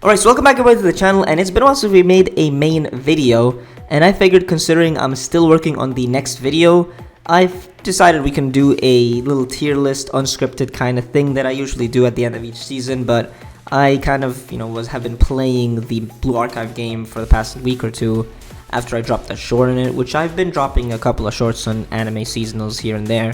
Alright, so welcome back everybody to the channel, and it's been a while since we made a main video, and I figured considering I'm still working on the next video, I've decided we can do a little tier list, unscripted kind of thing that I usually do at the end of each season, but I kind of, have been playing the Blue Archive game for the past week or two after I dropped a short in it, which I've been dropping a couple of shorts on anime seasonals here and there,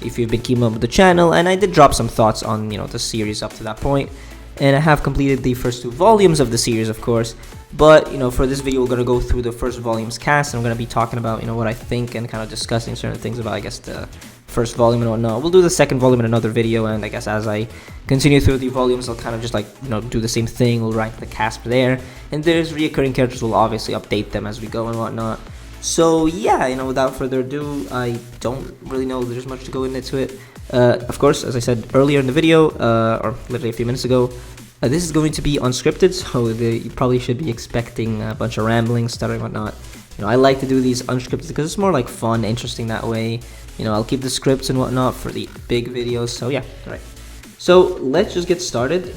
if you've been keeping up with the channel, and I did drop some thoughts on, the series up to that point. And I have completed the first two volumes of the series, of course, but for this video we're going to go through the first volume's cast, and I'm going to be talking about what I think and kind of discussing certain things about, I guess, the first volume and whatnot. We'll do the second volume in another video, and I guess as I continue through the volumes I'll kind of just do the same thing. We'll rank the cast there, and there's reoccurring characters. We'll obviously update them as we go and whatnot. So yeah, without further ado, I don't really know there's much to go into it. Of course, as I said earlier in the video, or literally a few minutes ago, this is going to be unscripted, so you probably should be expecting a bunch of rambling, stuttering, whatnot. I like to do these unscripted because it's more like fun, interesting that way. I'll keep the scripts and whatnot for the big videos, so yeah, alright. So let's just get started.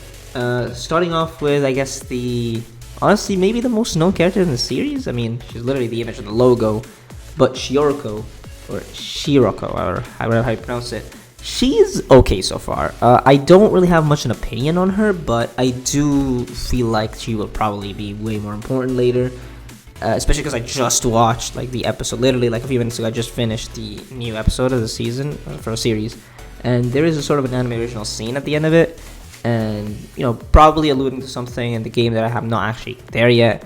Starting off with, I guess, honestly, maybe the most known character in the series. I mean, she's literally the image of the logo, but Shiroko, or however you pronounce it, she's okay so far. I don't really have much an opinion on her, but I do feel like she will probably be way more important later, especially because I just watched the episode, literally a few minutes ago. I just finished the new episode of the season for a series, and there is a sort of an anime original scene at the end of it, and probably alluding to something in the game that I have not actually there yet,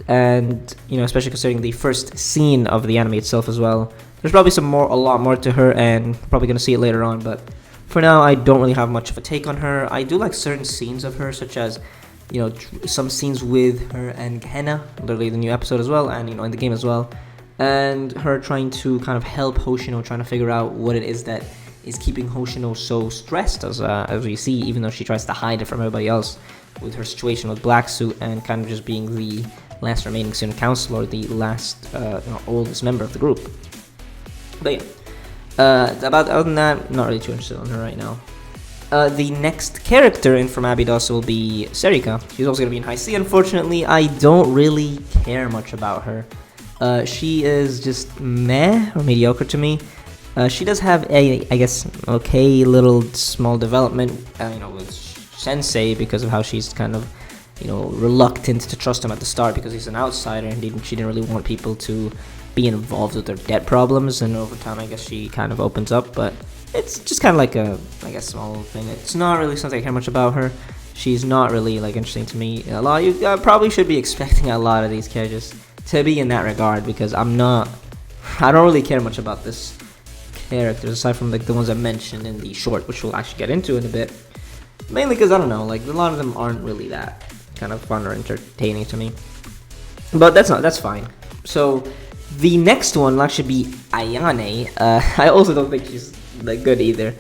and especially considering the first scene of the anime itself as well. There's probably a lot more to her, and probably gonna see it later on, but for now I don't really have much of a take on her. I do like certain scenes of her, such as some scenes with her and Gehenna, literally the new episode as well, and in the game as well, and her trying to kind of help Hoshino, trying to figure out what it is that is keeping Hoshino so stressed, as we see, even though she tries to hide it from everybody else with her situation with Black Suit and kind of just being the last remaining student counselor, the last oldest member of the group. But yeah, other than that, I'm not really too interested in her right now. The next character in from Abydos will be Serika. She's also going to be in High C. Unfortunately, I don't really care much about her. She is just meh or mediocre to me. She does have a, I guess, okay little small development, with Sensei, because of how she's kind of, reluctant to trust him at the start because he's an outsider, and she didn't really want people to be involved with their debt problems, and over time I guess she kind of opens up, but it's just kind of like a, I guess, small thing. It's not really something I care much about her. She's not really interesting to me. You probably should be expecting a lot of these characters to be in that regard, because I don't really care much about this characters aside from the ones I mentioned in the short, which we'll actually get into in a bit, mainly because I don't know, a lot of them aren't really that kind of fun or entertaining to me, but that's fine. So the next one will actually be Ayane. I also don't think she's good either.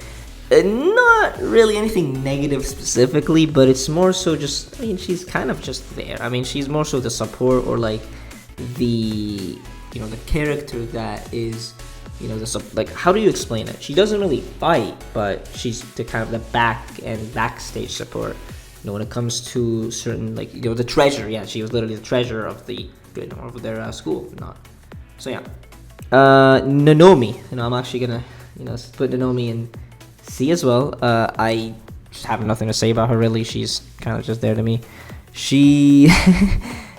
Not really anything negative specifically, but it's more so just, she's kind of just there. She's more so the support, or the the character that is, how do you explain it? She doesn't really fight, but she's the kind of the backstage support. When it comes to certain, the treasure. Yeah, she was literally the treasurer of their school. So yeah, Nonomi. I'm actually gonna put Nonomi in C as well. I just have nothing to say about her really. She's kind of just there to me. She,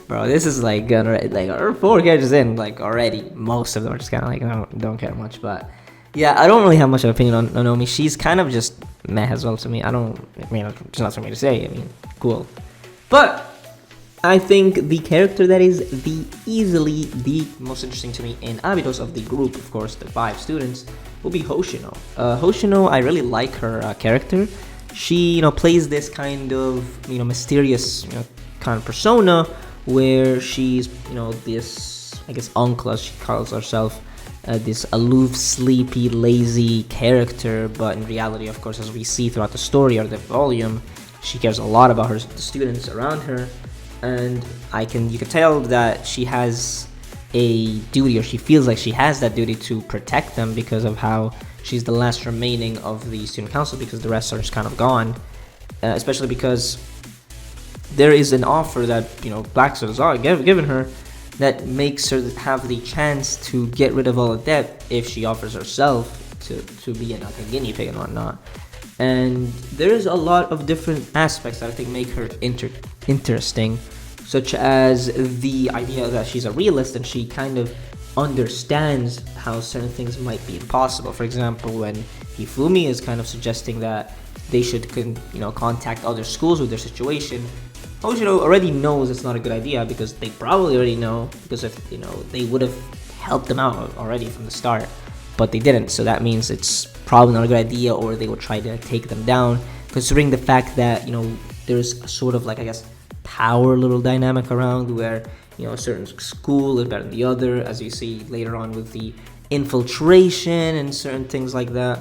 bro, this is her 4 characters in already. Most of them are just kind of I don't care much, but yeah, I don't really have much of an opinion on Nonomi. She's kind of just meh as well to me. It's not something to say. Cool, but I think the character that is easily the most interesting to me in Abydos of the group, of course, the 5 students, will be Hoshino. Hoshino, I really like her character. She, plays this kind of, mysterious, kind of persona where she's, this, I guess, uncle, as she calls herself, this aloof, sleepy, lazy character, but in reality, of course, as we see throughout the story or the volume, she cares a lot about the students around her. And you can tell that she has a duty, or she feels like she has that duty to protect them, because of how she's the last remaining of the student council, because the rest are just kind of gone, especially because there is an offer that, Black Stars are given her that makes her have the chance to get rid of all of debt if she offers herself to be like a guinea pig and whatnot. And there's a lot of different aspects that I think make her interesting, such as the idea that she's a realist and she kind of understands how certain things might be impossible. For example, when Hifumi is kind of suggesting that they should contact other schools with their situation, Hoshino already knows it's not a good idea, because they probably already know, because if they would have helped them out already from the start, but they didn't. So that means it's probably not a good idea, or they will try to take them down, considering the fact that there's a sort of like, I guess, power little dynamic around where a certain school is better than the other, as you see later on with the infiltration and certain things like that.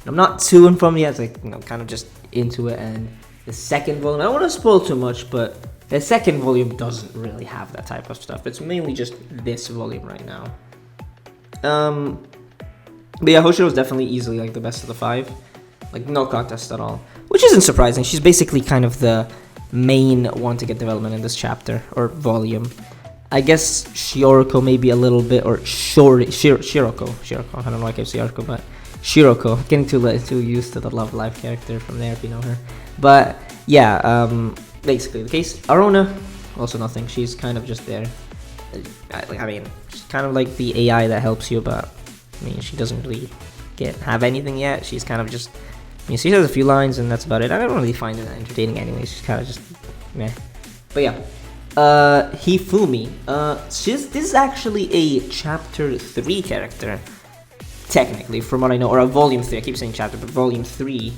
I'm not too informed yet, like kind of just into it. And the second volume, I don't want to spoil too much, but the second volume doesn't really have that type of stuff. It's mainly just this volume right now. But yeah, Hoshino is definitely easily like the best of the 5, like no contest at all, which isn't surprising. She's basically kind of the main one to get development in this chapter or volume. I guess Shioroko maybe a little bit, or Shiroko. I don't know why I keep saying Shioroko, but Shiroko. Getting too used to the Love Live character from there, if you know her. But yeah, basically the case. Arona, also nothing. She's kind of just there. I mean, she's kind of like the AI that helps you, but I mean, she doesn't really have anything yet. She's kind of just, she has a few lines and that's about it. I don't really find it entertaining anyway. She's kind of just meh. But yeah, Hifumi. This is actually a chapter 3 character, technically, from what I know, or a volume 3. I keep saying chapter, but volume 3,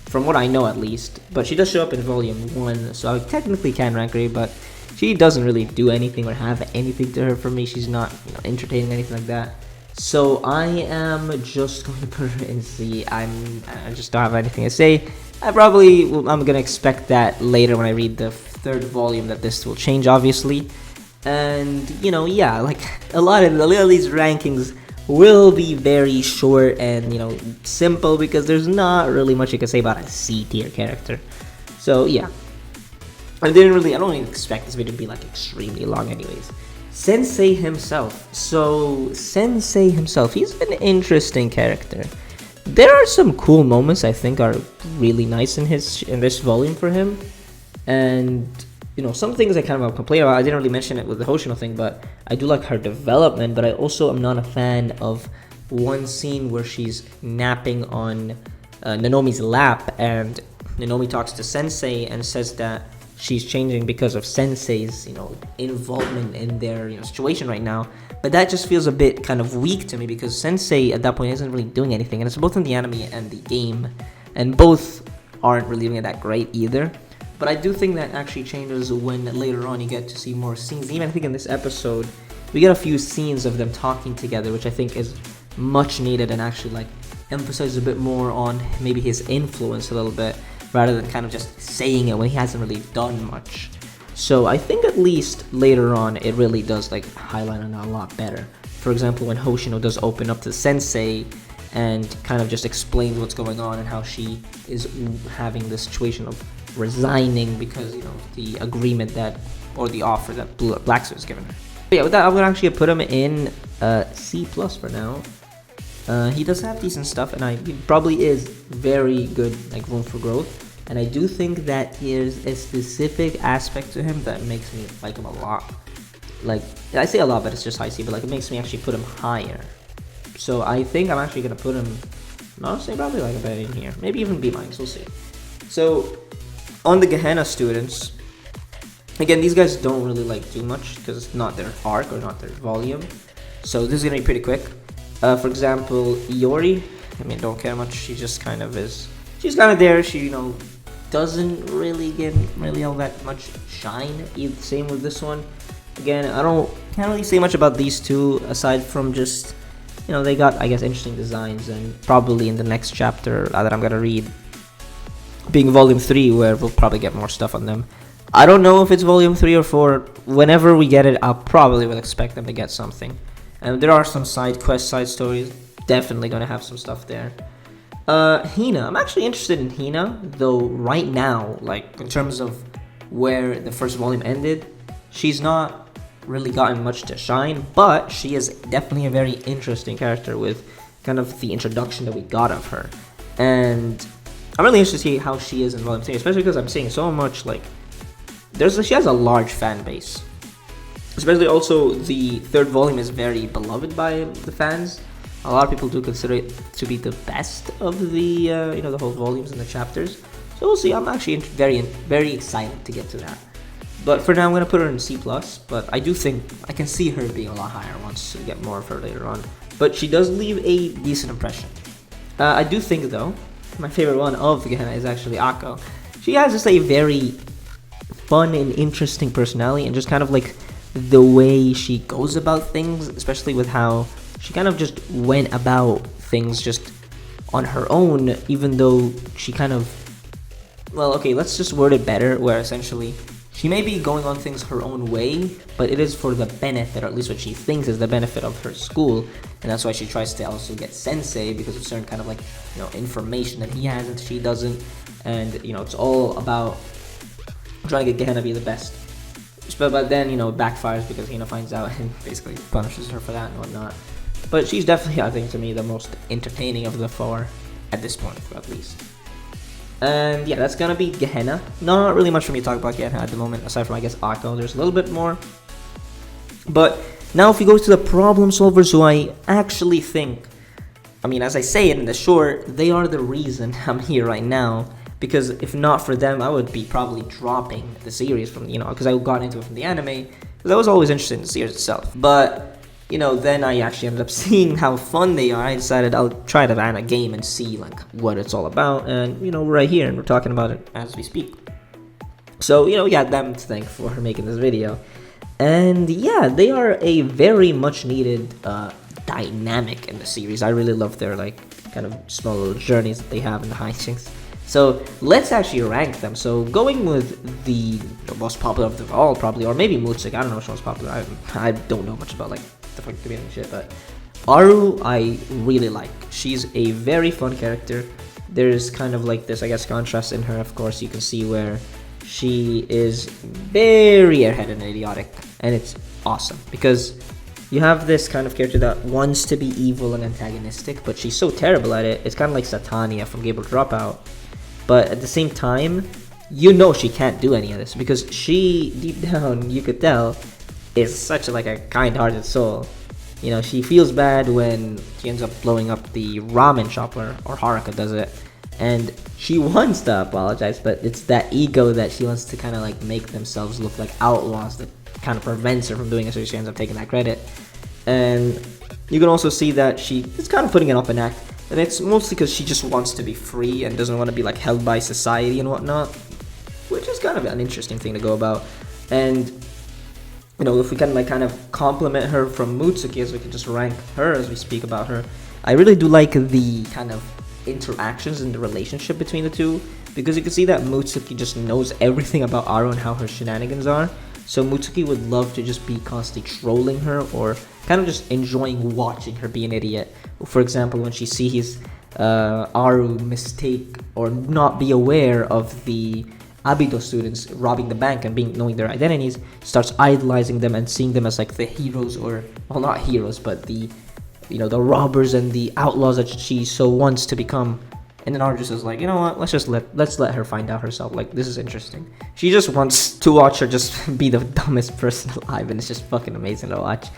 from what I know at least. But she does show up in volume 1, so I technically can rank her, but she doesn't really do anything or have anything to her for me. She's not entertaining, anything like that. So I am just going to put her in C. I just don't have anything to say. I'm gonna expect that later when I read the 3rd volume that this will change, obviously. And yeah, like a lot of these rankings will be very short and simple, because there's not really much you can say about a C tier character. So yeah, I don't even expect this video to be like extremely long anyways. Sensei himself. So Sensei himself, he's an interesting character. There are some cool moments I think are really nice in this volume for him, and some things I kind of complain about. I didn't really mention it with the Hoshino thing, but I do like her development. But I also am not a fan of one scene where she's napping on Nanomi's lap, and Nanomi talks to Sensei and says that she's changing because of Sensei's involvement in their situation right now. But that just feels a bit kind of weak to me, because Sensei at that point isn't really doing anything, and it's both in the anime and the game, and both aren't really doing it that great either. But I do think that actually changes when later on you get to see more scenes. Even I think in this episode we get a few scenes of them talking together, which I think is much needed, and actually like emphasizes a bit more on maybe his influence a little bit, rather than kind of just saying it when he hasn't really done much. So I think at least later on it really does like highlight on a lot better. For example, when Hoshino does open up to Sensei and kind of just explains what's going on and how she is having this situation of resigning because the agreement or the offer that Black Stars has given her. But yeah, with that I'm gonna actually put him in C+ for now. He does have decent stuff, and he probably is very good, like room for growth. And I do think that there's a specific aspect to him that makes me like him a lot. Like, I say a lot, but it's just high C, but like it makes me actually put him higher. So I think I'm actually gonna put him, honestly, probably like a bit in here, maybe even B-, we'll see. So on the Gehenna students, again, these guys don't really like do much because it's not their arc or not their volume. So this is gonna be pretty quick. For example, Iori, I mean, don't care much. She just kind of is. She's kind of there. She, doesn't really get all that much shine. Same with this one. Again, can't really say much about these two aside from just, they got, I guess, interesting designs, and probably in the next chapter that I'm gonna read, being volume 3, where we'll probably get more stuff on them. I don't know if it's volume 3 or 4. Whenever we get it, I probably will expect them to get something. And there are some side quests, side stories. Definitely gonna have some stuff there. Hina. I'm actually interested in Hina, though right now, like in terms of where the first volume ended, she's not really gotten much to shine, but she is definitely a very interesting character with kind of the introduction that we got of her. And I'm really interested to see how she is in volume 3, especially because I'm seeing so much, like, she has a large fan base. Especially also, the third volume is very beloved by the fans. A lot of people do consider it to be the best of the, the whole volumes and the chapters. So we'll see. I'm actually very excited to get to that. But for now, I'm going to put her in C+, but I do think I can see her being a lot higher once we get more of her later on. But she does leave a decent impression. I do think, though, my favorite one of Gehenna is actually Akko. She has just a very fun and interesting personality, and just kind of like the way she goes about things, especially with how she kind of just went about things just on her own, even though she kind of, well, okay, let's just word it better, where essentially she may be going on things her own way, but it is for the benefit, or at least what she thinks is the benefit of her school, and that's why she tries to also get Sensei, because of certain kind of like, information that he has and she doesn't, and, it's all about trying to get Gehenna to be the best. But then, it backfires because Gehenna finds out and basically punishes her for that and whatnot. But she's definitely, I think, to me, the most entertaining of the four at this point, at least. And yeah, that's gonna be Gehenna. Not really much for me to talk about Gehenna at the moment, aside from, I guess, Akko. There's a little bit more. But now if we go to the problem solvers, who I actually think, as I say it in the short, they are the reason I'm here right now. Because if not for them, I would be probably dropping the series from, because I got into it from the anime. Because I was always interested in the series itself. But, then I actually ended up seeing how fun they are. I decided I'll try to run a game and see, like, what it's all about. And, we're right here and we're talking about it as we speak. So, we got them to thank for making this video. And, yeah, they are a very much needed dynamic in the series. I really love their, like, kind of small little journeys that they have in the hijinks. So let's actually rank them. So going with the most popular of them all, probably, or maybe Mutsuki. I don't know which one's popular. I don't know much about, like, the fucking community and shit, but Aru I really like. She's a very fun character. There's kind of like this, I guess, contrast in her. Of course, you can see where she is very airheaded and idiotic, and it's awesome because you have this kind of character that wants to be evil and antagonistic, but she's so terrible at it. It's kind of like Satania from Gable Dropout. But at the same time, she can't do any of this because she, deep down, you could tell, is such a kind-hearted soul. She feels bad when she ends up blowing up the ramen shop, or Haruka does it, and she wants to apologize, but it's that ego that she wants to kind of like make themselves look like outlaws that kind of prevents her from doing it, so she ends up taking that credit. And you can also see that she is kind of putting it up an act. And it's mostly because she just wants to be free and doesn't want to be like held by society and whatnot, which is kind of an interesting thing to go about. And if we can kind of compliment her from Mutsuki, as we can just rank her as we speak about her, I really do like the kind of interactions and the relationship between the two, because you can see that Mutsuki just knows everything about Aru and how her shenanigans are. So Mutsuki would love to just be constantly trolling her, or kind of just enjoying watching her be an idiot. For example, when she sees Aru mistake or not be aware of the Abydos students robbing the bank and knowing their identities, starts idolizing them and seeing them as like the heroes, or, well, not heroes, but the robbers and the outlaws that she so wants to become. And then Aru just is like, what, let's let her find out herself. Like, this is interesting. She just wants to watch her just be the dumbest person alive, and it's just fucking amazing to watch.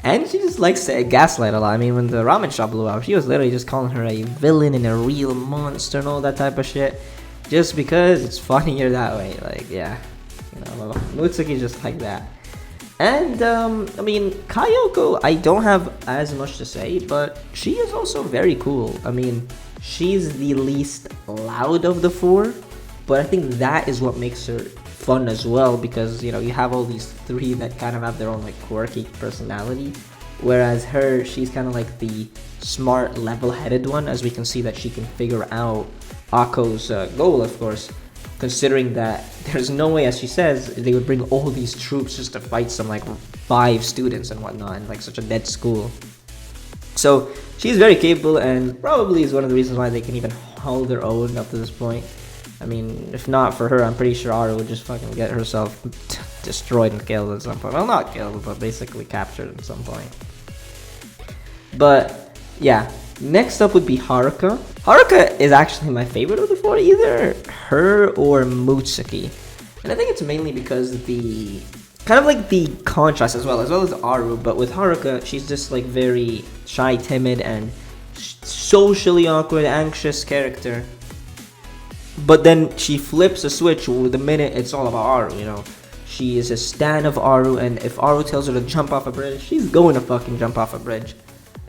And she just likes to gaslight a lot. When the ramen shop blew up, she was literally just calling her a villain and a real monster and all that type of shit, just because it's funnier that way. Like, yeah, Mutsuki just like that. And Kayoko, I don't have as much to say, but she is also very cool. She's the least loud of the four, but I think that is what makes her fun as well, because you have all these three that kind of have their own like quirky personality, whereas she's kind of like the smart, level-headed one, as we can see that she can figure out Akko's goal, of course, considering that there's no way, as she says, they would bring all these troops just to fight some like 5 students and whatnot in like such a dead school. So she's very capable, and probably is one of the reasons why they can even hold their own up to this point. I mean, if not for her, I'm pretty sure Aru would just fucking get herself destroyed and killed at some point. Well, not killed, but basically captured at some point. But yeah, next up would be Haruka. Haruka is actually my favorite of the four, either her or Mutsuki. And I think it's mainly because the kind of like the contrast as well as Aru. But with Haruka, she's just like very shy, timid, and socially awkward, anxious character. But then she flips a switch the minute it's all about Aru, you know. She is a stan of Aru, and if Aru tells her to jump off a bridge, she's going to fucking jump off a bridge.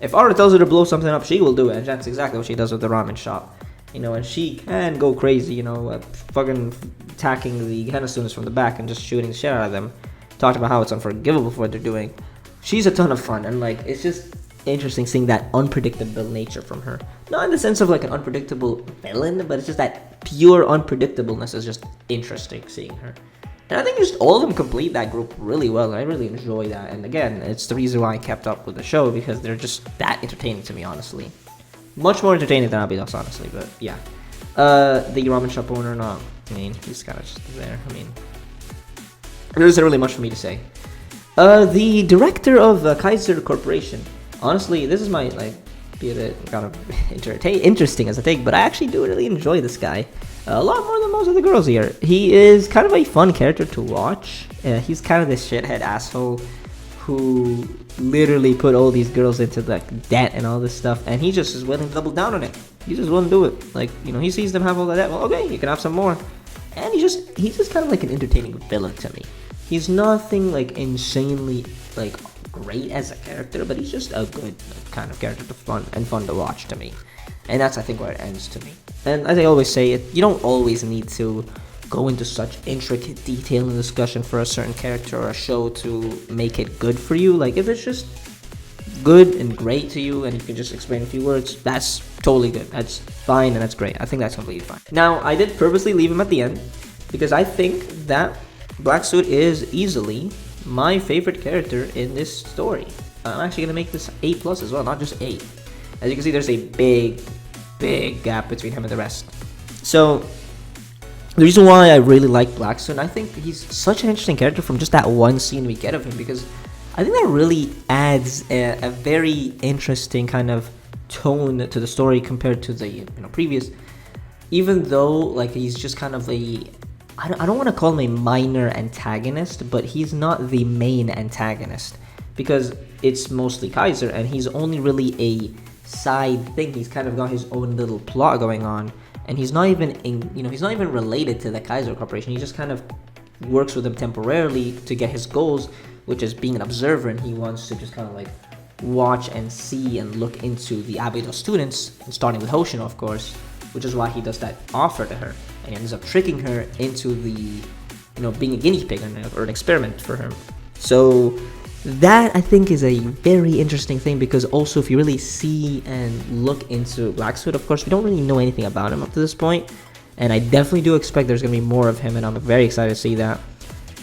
If Aru tells her to blow something up, she will do it, and that's exactly what she does with the ramen shop. You know, and she can go crazy, you know, fucking attacking the Gehenna students from the back and just shooting the shit out of them. Talked about how it's unforgivable for what they're doing. She's a ton of fun, and like, it's just interesting seeing that unpredictable nature from her. Not in the sense of like an unpredictable villain, but it's just that pure unpredictableness is just interesting seeing her. And I think just all of them complete that group really well. I really enjoy that. And again, it's the reason why I kept up with the show, because they're just that entertaining to me, honestly. Much more entertaining than Abydos, honestly, but yeah. The ramen shop owner, no. I mean, he's kind of just there. I mean, there isn't really much for me to say. The director of Kaiser Corporation. Honestly, this is my, like, be a bit kind of interesting as a take, but I actually do really enjoy this guy. A lot more than most of the girls here. He is kind of a fun character to watch. He's kind of this shithead asshole who literally put all these girls into like debt and all this stuff, and he just is willing to double down on it. He just willing to do it. Like, you know, he sees them have all that debt. Well, okay, you can have some more. And he's just kind of like an entertaining villain to me. He's nothing like insanely like great as a character, but he's just a good kind of character to fun to watch to me. And that's, I think, where it ends to me. And as I always say, you don't always need to go into such intricate detail and discussion for a certain character or a show to make it good for you. Like, if it's just good and great to you and you can just explain a few words, that's totally good. That's fine and that's great. I think that's completely fine. Now, I did purposely leave him at the end because I think that Black Suit is easily my favorite character in this story. I'm actually going to make this A+ as well, not just 8. As you can see, there's a big gap between him and the rest. So the reason why I really like Black Suit, and I think he's such an interesting character from just that one scene we get of him, because I think that really adds a very interesting kind of tone to the story compared to the previous. Even though like he's just kind of I don't want to call him a minor antagonist, but he's not the main antagonist because it's mostly Kaiser and he's only really a side thing. He's kind of got his own little plot going on, and he's not even he's not even related to the Kaiser Corporation. He just kind of works with them temporarily to get his goals, which is being an observer, and he wants to just kind of like watch and see and look into the Abydos students, and starting with Hoshino, of course, which is why he does that offer to her, and he ends up tricking her into the being a guinea pig or an experiment for him. So that, I think, is a very interesting thing, because also if you really see and look into Black Suit, of course, we don't really know anything about him up to this point, and I definitely do expect there's going to be more of him, and I'm very excited to see that,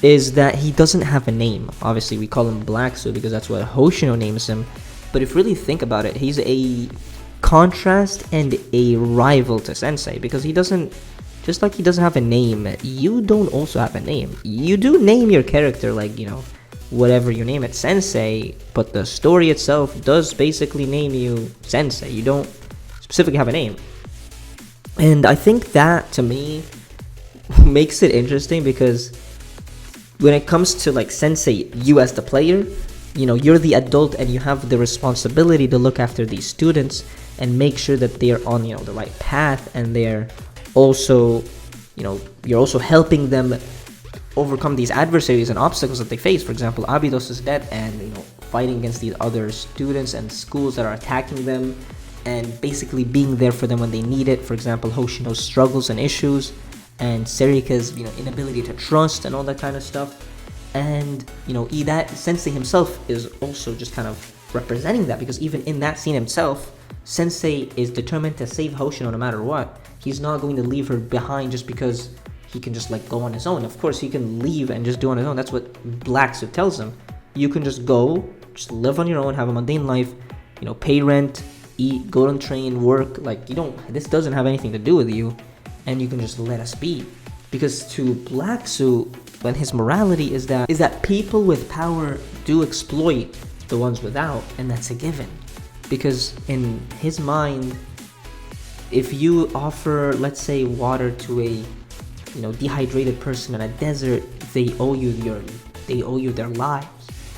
is that he doesn't have a name. Obviously, we call him Black Suit because that's what Hoshino names him, but if you really think about it, he's a contrast and a rival to Sensei, because he doesn't, just like he doesn't have a name, you don't also have a name. You do name your character, like, whatever you name it, Sensei, but the story itself does basically name you Sensei. You don't specifically have a name. And I think that, to me, makes it interesting, because when it comes to like Sensei, you as the player, you're the adult and you have the responsibility to look after these students and make sure that they're on the right path, and they're also you're also helping them overcome these adversaries and obstacles that they face. For example, Abydos is dead, and fighting against these other students and schools that are attacking them, and basically being there for them when they need it. For example, Hoshino's struggles and issues, and Serika's inability to trust and all that kind of stuff. And that Sensei himself is also just kind of representing that, because even in that scene himself, Sensei is determined to save Hoshino no matter what. He's not going to leave her behind just because he can just like go on his own. Of course, he can leave and just do on his own. That's what Black Suit tells him. You can just go, just live on your own, have a mundane life, pay rent, eat, go on train, work. Like, this doesn't have anything to do with you. and you can just let us be. Because to Black Suit, when his morality is that people with power do exploit the ones without, and that's a given. Because in his mind, if you offer, let's say, water to a dehydrated person in a desert, they owe you their lives.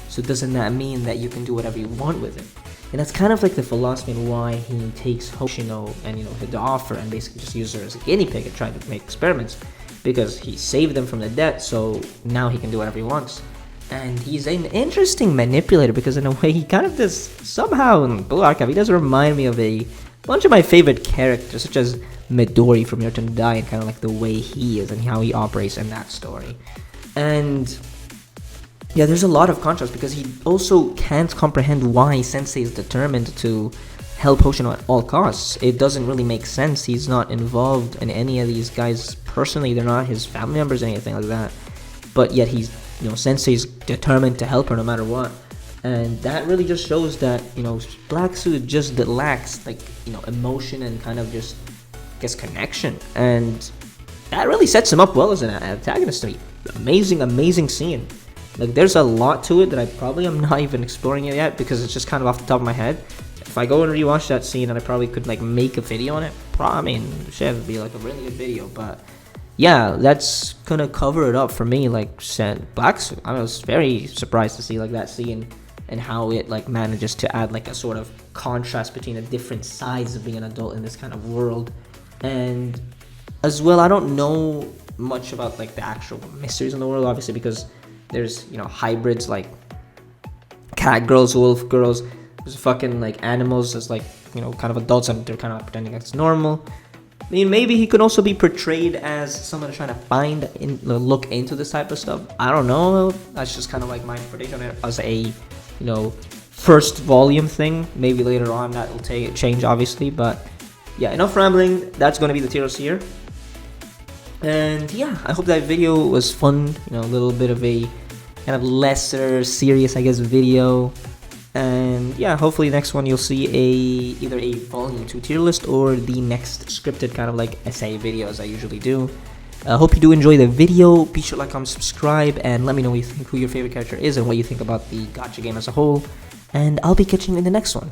So doesn't that mean that you can do whatever you want with it? And that's kind of like the philosophy and why he takes Hoshino and the offer and basically just uses her as a guinea pig and trying to make experiments, because he saved them from the debt, so now he can do whatever he wants. And he's an interesting manipulator, because in a way he kind of does, somehow in Blue Archive, he does remind me of a bunch of my favorite characters, such as Midori from Your Turn to Die, and kind of like the way he is and how he operates in that story. And yeah, there's a lot of contrast, because he also can't comprehend why Sensei is determined to help Hoshino at all costs. It doesn't really make sense. He's not involved in any of these guys personally. They're not his family members or anything like that. But yet he's, Sensei's determined to help her no matter what. And that really just shows that, Black Suit just lacks, emotion and kind of just, connection. And that really sets him up well as an antagonist to me. Amazing scene. There's a lot to it that I probably am not even exploring it yet, because it's just kind of off the top of my head. If I go and rewatch that scene, and I probably could make a video on it. Shit, it'd be a really good video. But yeah, that's gonna cover it up for me. Black Suit, I was very surprised to see that scene and how it manages to add a sort of contrast between the different sides of being an adult in this kind of world. And as well, I don't know much about the actual mysteries in the world, obviously, because there's hybrids like cat girls, wolf girls. There's fucking animals as kind of adults, and they're kind of pretending it's normal. I mean, maybe he could also be portrayed as someone trying to look into this type of stuff. I don't know. That's just kind of my interpretation on it as a first volume thing. Maybe later on that will change, obviously. But yeah, enough rambling. That's gonna be the tier list here. And yeah, I hope that video was fun. A little bit of a kind of lesser serious, video. And yeah, hopefully next one you'll see either a volume 2 tier list or the next scripted kind of essay video, as I usually do. I hope you do enjoy the video. Be sure to like, comment, subscribe, and let me know what you think, who your favorite character is, and what you think about the gacha game as a whole. And I'll be catching you in the next one.